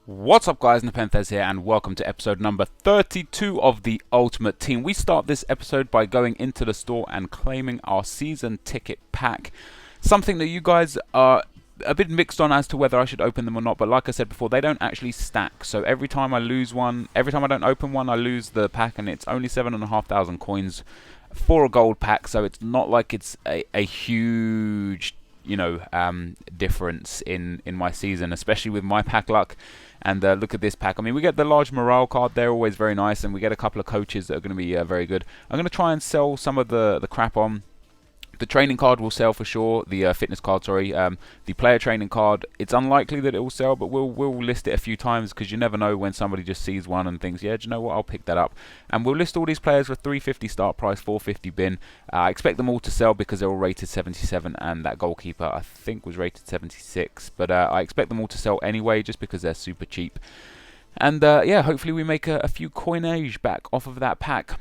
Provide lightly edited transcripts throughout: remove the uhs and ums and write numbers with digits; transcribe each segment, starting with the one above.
What's up guys, NepentheZ here and welcome to episode number 32 of the Ultimate Team. We start this episode by going into the store and claiming our season ticket pack. Something that you guys are a bit mixed on as to whether I should open them or not, but like I said before, they don't actually stack. So every time I lose one, every time I don't open one, I lose the pack, and it's only 7,500 coins for a gold pack, so it's not like it's a huge difference in my season, especially with my pack luck. And look at this pack. I mean, we get the large morale card. They're always very nice, and we get a couple of coaches that are going to be very good. I'm going to try and sell some of the crap on. The training card will sell for sure. The fitness card, sorry. The player training card, it's unlikely that it will sell, but we'll list it a few times because you never know when somebody just sees one and thinks, yeah, do you know what, I'll pick that up. And we'll list all these players for 350 start price, 450 bin. I expect them all to sell because they're all rated 77, and that goalkeeper I think was rated 76. But I expect them all to sell anyway just because they're super cheap. And yeah, hopefully we make a few coinage back off of that pack.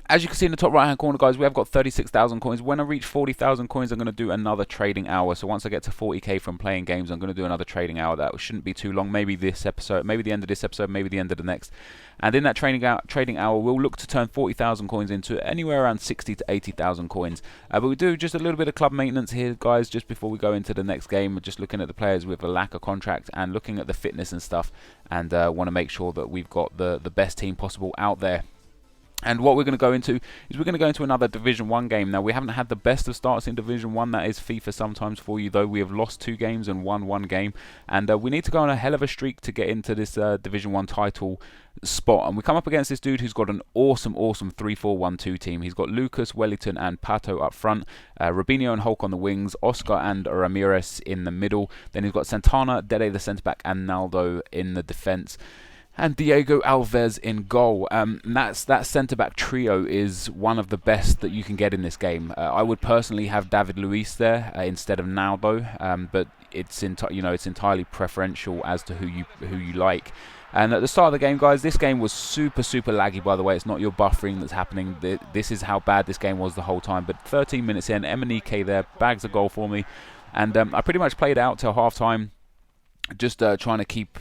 As you can see in the top right hand corner, guys, we have got 36,000 coins. When I reach 40,000 coins, I'm going to do another trading hour. So once I get to 40k from playing games, I'm going to do another trading hour. That shouldn't be too long. Maybe this episode, maybe the end of this episode, maybe the end of the next. And in that trading hour, we'll look to turn 40,000 coins into anywhere around 60 to 80,000 coins. But we do just a little bit of club maintenance here, guys, just before we go into the next game. We're just looking at the players with a lack of contract and looking at the fitness and stuff, and want to make sure that we've got the best team possible out there. And what we're going to go into is we're going to go into another Division 1 game. Now, we haven't had the best of starts in Division 1. That is FIFA sometimes for you, though. We have lost 2 games and won 1 game. And we need to go on a hell of a streak to get into this Division 1 title spot. And we come up against this dude who's got an awesome 3-4-1-2 team. He's got Lucas, Wellington and Pato up front, Robinho and Hulk on the wings, Oscar and Ramirez in the middle. Then he's got Santana, Dede the centre-back and Naldo in the defence, and Diego Alves in goal. That centre-back trio is one of the best that you can get in this game. I would personally have David Luiz there instead of Naldo, but it's entirely preferential as to who you like. And at the start of the game, guys, this game was super laggy, by the way. It's not your buffering that's happening. This is how bad this game was the whole time. But 13 minutes in, Emenike there bags a goal for me. And I pretty much played out till half-time, just trying to keep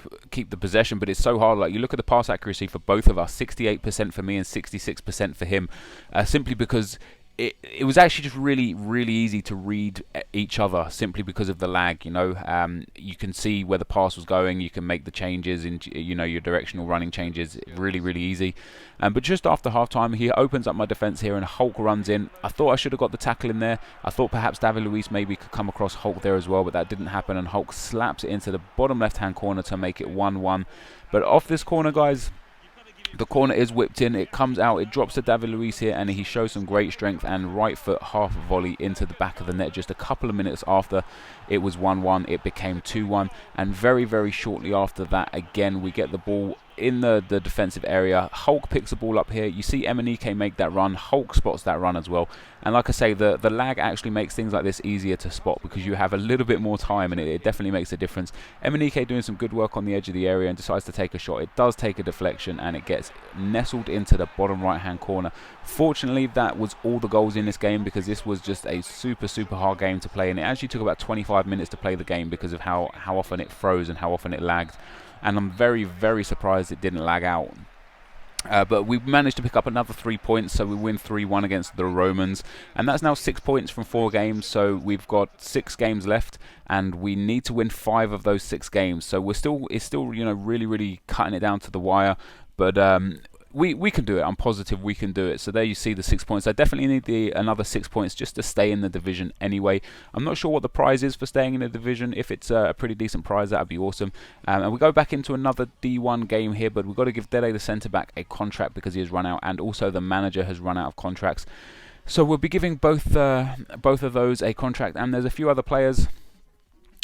the possession, but it's so hard. Like, you look at the pass accuracy for both of us, 68% for me and 66% for him, simply because it was actually just really easy to read each other simply because of the lag. You can see where the pass was going. You can make the changes in your directional running changes really easy. But just after half time, he opens up my defense here and Hulk runs in. I thought I should have got the tackle in there. I thought perhaps David Luiz maybe could come across Hulk there as well, but that didn't happen, and Hulk slaps it into the bottom left hand corner to make it 1-1. But off this corner, guys, the corner is whipped in, it comes out, it drops to David Luiz here, and he shows some great strength and right foot half volley into the back of the net. Just a couple of minutes after it was 1-1, it became 2-1, and very shortly after that, again, we get the ball in the defensive area. Hulk picks the ball up here. You see Emenike make that run. Hulk spots that run as well. And like I say, the lag actually makes things like this easier to spot because you have a little bit more time, and it definitely makes a difference. Emenike doing some good work on the edge of the area and decides to take a shot. It does take a deflection, and it gets nestled into the bottom right hand corner. Fortunately, that was all the goals in this game because this was just a super hard game to play, and it actually took about 25 minutes to play the game because of how often it froze and how often it lagged. And I'm very surprised it didn't lag out. But we managed to pick up another 3 points, so we win 3-1 against the Romans, and that's now 6 points from 4 games. So we've got 6 games left, and we need to win 5 of those 6 games. So it's still really cutting it down to the wire, but we can do it. I'm positive we can do it. So there you see the 6 points. I definitely need another 6 points just to stay in the division anyway. I'm not sure what the prize is for staying in the division. If it's a pretty decent prize, that would be awesome. And we go back into another D1 game here, but we've got to give Dede the centre-back a contract because he has run out, and also the manager has run out of contracts. So we'll be giving both of those a contract, and there's a few other players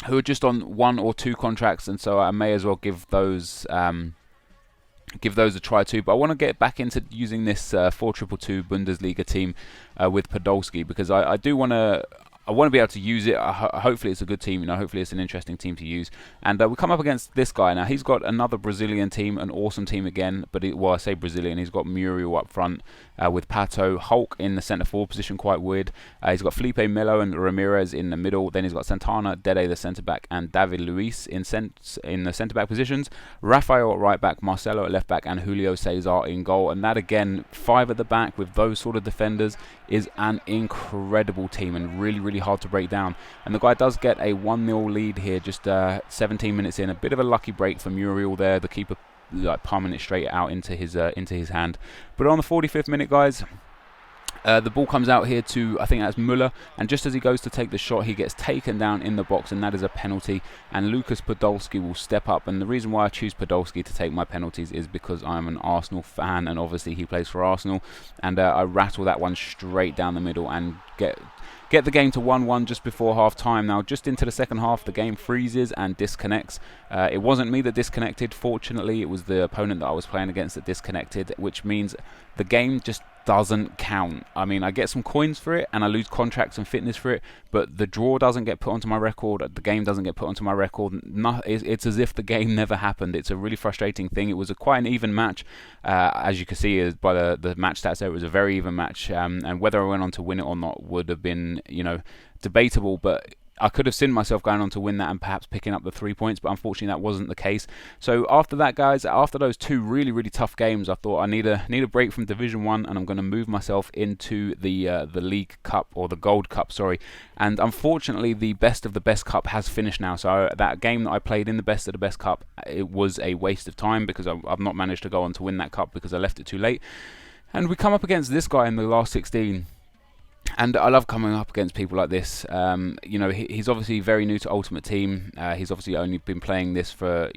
who are just on 1 or 2 contracts, and so I may as well give those a try too. But I want to get back into using this 4-2-2 Bundesliga team with Podolski, because I do want to I want to be able to use it. Hopefully it's a good team, hopefully it's an interesting team to use. And we come up against this guy. Now, he's got another Brazilian team, an awesome team again, but I say Brazilian, he's got Muriel up front with Pato, Hulk in the centre forward position, quite weird. He's got Felipe Melo and Ramirez in the middle. Then he's got Santana, Dede the centre back, and David Luiz in the centre back positions. Rafael at right back, Marcelo at left back, and Julio Cesar in goal. And that again, 5 at the back with those sort of defenders is an incredible team and really, really hard to break down. And the guy does get a 1-0 lead here, just 17 minutes in. A bit of a lucky break for Muriel there, the keeper palming it straight out into his hand. But on the 45th minute, guys, the ball comes out here to, I think that's Müller, and just as he goes to take the shot, he gets taken down in the box, and that is a penalty. And Lucas Podolski will step up, and the reason why I choose Podolski to take my penalties is because I'm an Arsenal fan, and obviously he plays for Arsenal, and I rattle that one straight down the middle and get the game to 1-1 just before half time. Now, just into the second half, the game freezes and disconnects. It wasn't me that disconnected, fortunately. It was the opponent that I was playing against that disconnected, which means the game just doesn't count. I mean, I get some coins for it and I lose contracts and fitness for it, but the draw doesn't get put onto my record, the game doesn't get put onto my record. It's as if the game never happened. It's a really frustrating thing. It was quite an even match, as you can see by the match stats there. It was a very even match, and whether I went on to win it or not would have been, debatable, but I could have seen myself going on to win that and perhaps picking up the 3 points, but unfortunately that wasn't the case. So after that, guys, after those 2 really, really tough games, I thought I need a break from Division 1, and I'm going to move myself into the League Cup, or the Gold Cup, sorry. And unfortunately, the Best of the Best Cup has finished now. So that game that I played in the Best of the Best Cup, it was a waste of time because I've not managed to go on to win that cup because I left it too late. And we come up against this guy in the last 16. And I love coming up against people like this. He's obviously very new to Ultimate Team. He's obviously only been playing this for,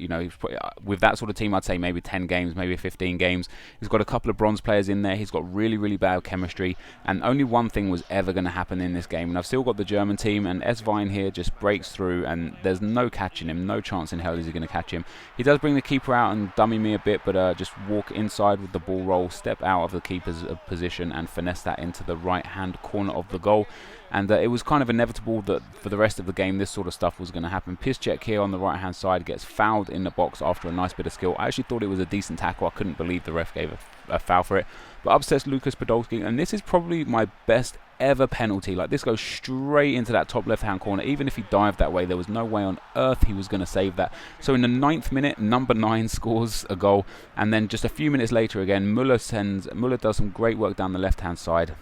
with that sort of team, I'd say maybe 10 games, maybe 15 games. He's got a couple of bronze players in there. He's got really, really bad chemistry. And only one thing was ever going to happen in this game. And I've still got the German team, and Svine here just breaks through, and there's no catching him. No chance in hell is he going to catch him. He does bring the keeper out and dummy me a bit, but just walk inside with the ball roll, step out of the keeper's position, and finesse that into the right-hand corner of the goal. And it was kind of inevitable that for the rest of the game this sort of stuff was going to happen. Piszczek here on the right hand side gets fouled in the box after a nice bit of skill. I actually thought it was a decent tackle. I couldn't believe the ref gave a foul for it, but upsets Lucas Podolski, and this is probably my best ever penalty. Like, this goes straight into that top left hand corner. Even if he dived that way, there was no way on earth he was going to save that. So in the 9th minute, number 9 scores a goal, and then just a few minutes later again, Müller does some great work down the left hand side,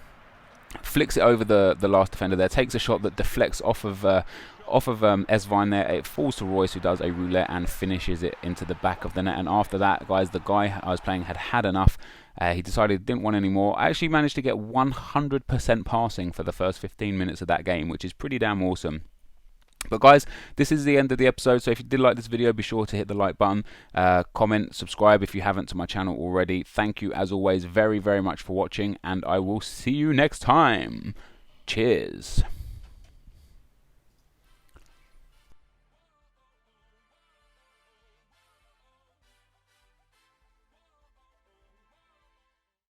flicks it over the last defender there, takes a shot that deflects off of Svine there. It falls to Royce, who does a roulette and finishes it into the back of the net. And after that, guys, the guy I was playing had enough. He decided he didn't want any more. I actually managed to get 100% passing for the first 15 minutes of that game, which is pretty damn awesome. But guys, this is the end of the episode, so if you did like this video, be sure to hit the like button, comment, subscribe if you haven't to my channel already. Thank you as always very, very much for watching, and I will see you next time. Cheers.